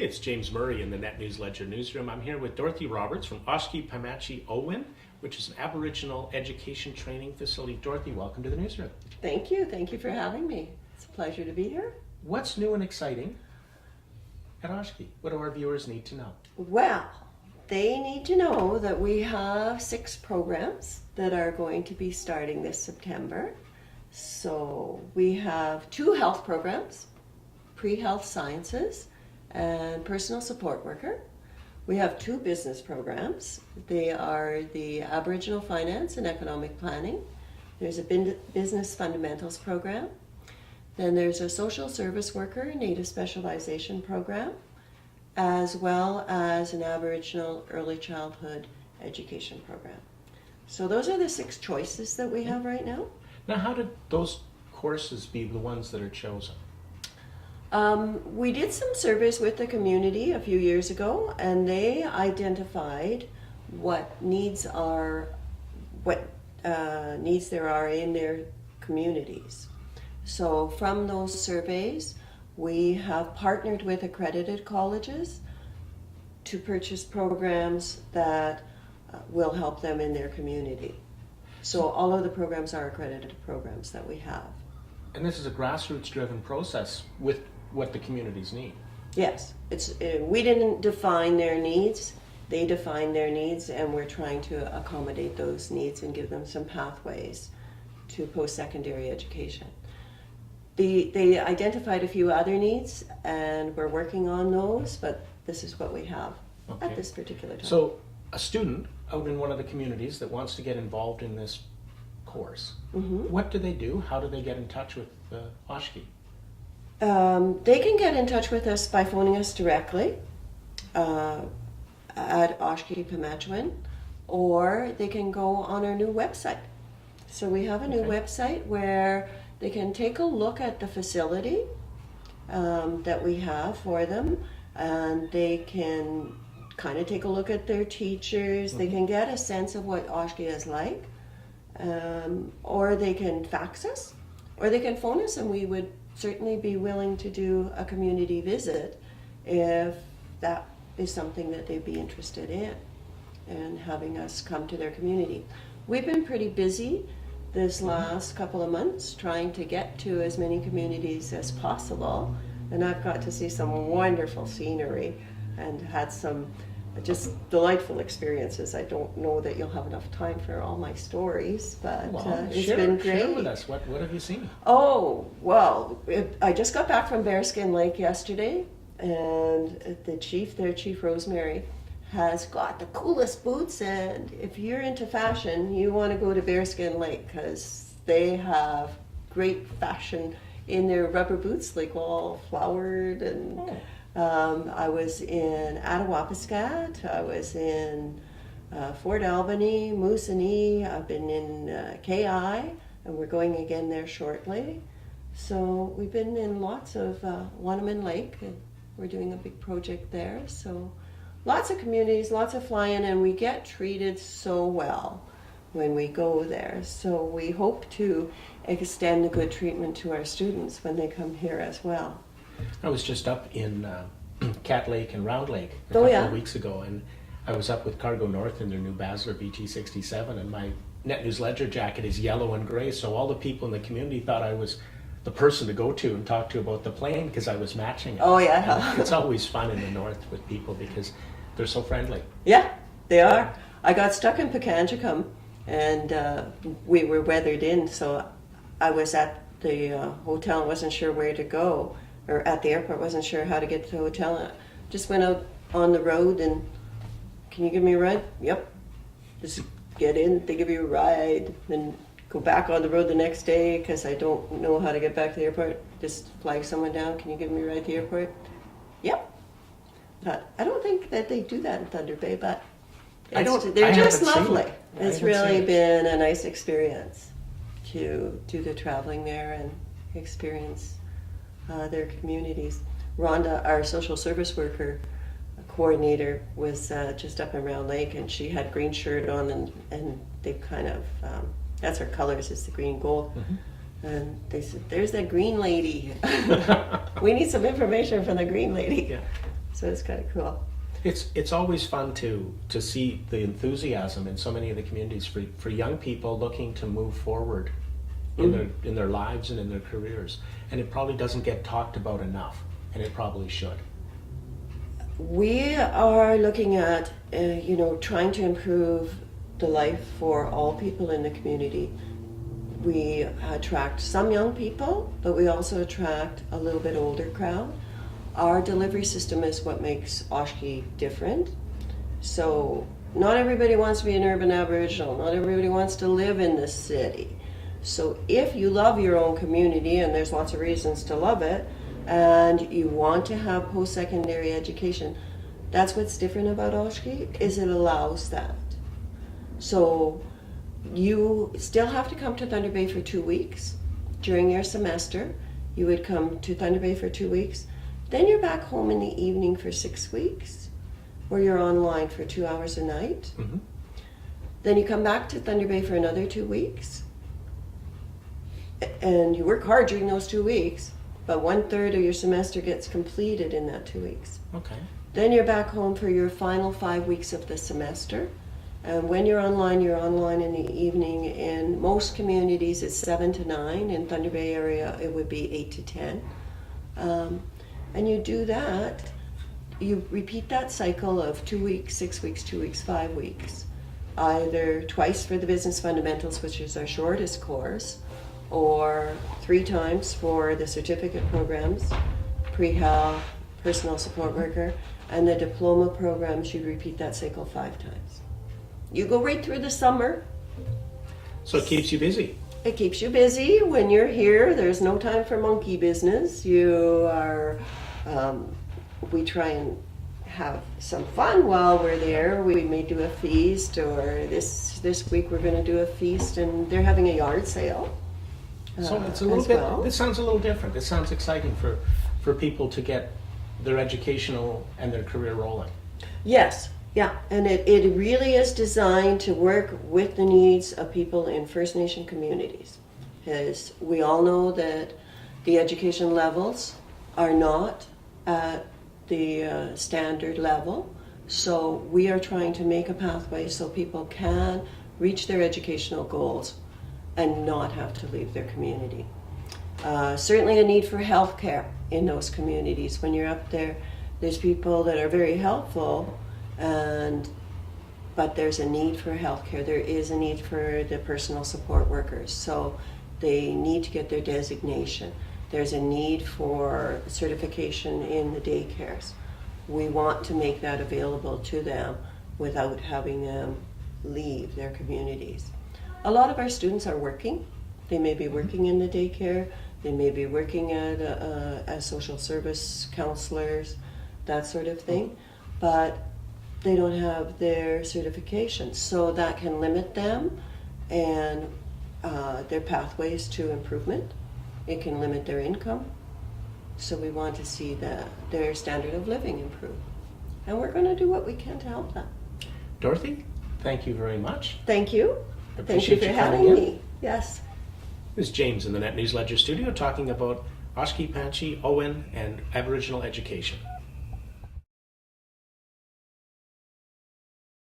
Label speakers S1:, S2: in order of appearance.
S1: Hey, it's James Murray in the Net News Ledger newsroom. I'm here with Dorothy Roberts from Oshki-Pimache-O-Win, which is an Aboriginal education training facility. Dorothy, welcome to the newsroom.
S2: Thank you. Thank you for having me. It's a pleasure to be here.
S1: What's new and exciting at Oshki? What do our viewers need to know?
S2: Well, they need to know that we have 6 programs that are going to be starting this September. So we have 2 health programs, pre-health sciences and personal support worker. We have 2 business programs. They are the Aboriginal Finance and Economic Planning. There's a Business Fundamentals program. Then there's a Social Service Worker Native Specialization program, as well as an Aboriginal Early Childhood Education program. So those are the 6 choices that we have right now.
S1: Now, how did those courses be the ones that are chosen?
S2: We did some surveys with the community a few years ago, and they identified what needs there are in their communities. So from those surveys, we have partnered with accredited colleges to purchase programs that will help them in their community. So all of the programs are accredited programs that we have.
S1: And this is a grassroots-driven process with what the communities need.
S2: Yes, we didn't define their needs. They defined their needs, and we're trying to accommodate those needs and give them some pathways to post-secondary education. They identified a few other needs, and we're working on those, but this is what we have at this particular time.
S1: So a student out in one of the communities that wants to get involved in this course, what do they do? How do they get in touch with Oshki?
S2: They can get in touch with us by phoning us directly at Oshki-Pimache-O-Win, or they can go on our new website. So we have a new website where they can take a look at the facility that we have for them, and they can kind of take a look at their teachers. They can get a sense of what Oshki is like, or they can fax us, or they can phone us, and we would certainly be willing to do a community visit if that is something that they'd be interested in, and having us come to their community. We've been pretty busy this last couple of months trying to get to as many communities as possible, and I've got to see some wonderful scenery and had some just delightful experiences. I don't know that you'll have enough time for all my stories, but it's been great.
S1: Share with us. What have you seen?
S2: Oh, well, I just got back from Bearskin Lake yesterday, and their Chief Rosemary, has got the coolest boots, and if you're into fashion, you want to go to Bearskin Lake because they have great fashion in their rubber boots, like all flowered. And I was in Attawapiskat, I was in Fort Albany, Moosonee, I've been in KI, and we're going again there shortly. So we've been in lots of Wanneman Lake, and we're doing a big project there. So lots of communities, lots of flying, and we get treated so well when we go there. So we hope to extend the good treatment to our students when they come here as well.
S1: I was just up in Cat Lake and Round Lake a couple of weeks ago, and I was up with Cargo North in their new Basler BT67, and my Net News Ledger jacket is yellow and gray, so all the people in the community thought I was the person to go to and talk to about the plane because I was matching it.
S2: Oh yeah.
S1: It's always fun in the north with people because they're so friendly.
S2: Yeah, they are. I got stuck in Pakanjikam, and we were weathered in, so I was at the hotel and wasn't sure where to go, or at the airport, wasn't sure how to get to the hotel. And I just went out on the road and, can you give me a ride? Yep. Just get in, they give you a ride, then go back on the road the next day because I don't know how to get back to the airport. Just flag someone down, can you give me a ride to the airport? Yep. I don't think that they do that in Thunder Bay, but they're just lovely. It's really been a nice experience to do the traveling there and experience their communities. Rhonda, our social service worker coordinator, was just up in Round Lake, and she had green shirt on, and they kind of, that's her colors, is the green gold. And they said, there's that green lady. We need some information from the green lady.
S1: Yeah.
S2: So it's kind of cool.
S1: It's always fun to see the enthusiasm in so many of the communities for young people looking to move forward in their lives and in their careers. And it probably doesn't get talked about enough, and it probably should.
S2: We are looking at, trying to improve the life for all people in the community. We attract some young people, but we also attract a little bit older crowd. Our delivery system is what makes Oshki different. So not everybody wants to be an urban Aboriginal. Not everybody wants to live in the city. So if you love your own community, and there's lots of reasons to love it, and you want to have post-secondary education, that's what's different about Oshki, is it allows that. So you still have to come to Thunder Bay for 2 weeks. During your semester, you would come to Thunder Bay for 2 weeks. Then you're back home in the evening for 6 weeks, or you're online for 2 hours a night.
S1: Mm-hmm.
S2: Then you come back to Thunder Bay for another 2 weeks. And you work hard during those 2 weeks, but 1/3 of your semester gets completed in that 2 weeks.
S1: Okay.
S2: Then you're back home for your final 5 weeks of the semester. And when you're online in the evening. In most communities, it's 7 to 9. In Thunder Bay area, it would be 8 to 10. And you do that, you repeat that cycle of 2 weeks, 6 weeks, 2 weeks, 5 weeks. Either twice for the business fundamentals, which is our shortest course, or 3 times for the certificate programs, pre-health, personal support worker, and the diploma programs, you repeat that cycle 5 times. You go right through the summer.
S1: So it keeps you busy.
S2: It keeps you busy. When you're here, there's no time for monkey business. You are, we try and have some fun while we're there. We may do a feast, or this week we're going to do a feast, and they're having a yard sale.
S1: So it's a little bit,
S2: well.
S1: this sounds a little different. This sounds exciting for people to get their educational and their career rolling.
S2: Yes, yeah, and it really is designed to work with the needs of people in First Nation communities. Because we all know that the education levels are not at the standard level. So we are trying to make a pathway so people can reach their educational goals and not have to leave their community. Certainly a need for health care in those communities. When you're up there, there's people that are very helpful, but there's a need for health care. There is a need for the personal support workers. So they need to get their designation. There's a need for certification in the daycares. We want to make that available to them without having them leave their communities. A lot of our students are working. They may be working in the daycare. They may be working as social service counselors, that sort of thing. But they don't have their certification. So that can limit them and their pathways to improvement. It can limit their income. So we want to see their standard of living improve. And we're going to do what we can to help them.
S1: Dorothy, thank you very much.
S2: Thank you. Thank you
S1: Appreciate
S2: for
S1: you
S2: having
S1: coming in.
S2: me. Yes.
S1: This is James in the Net News Ledger studio talking about Oshki-Pimache-O-Win and Aboriginal education.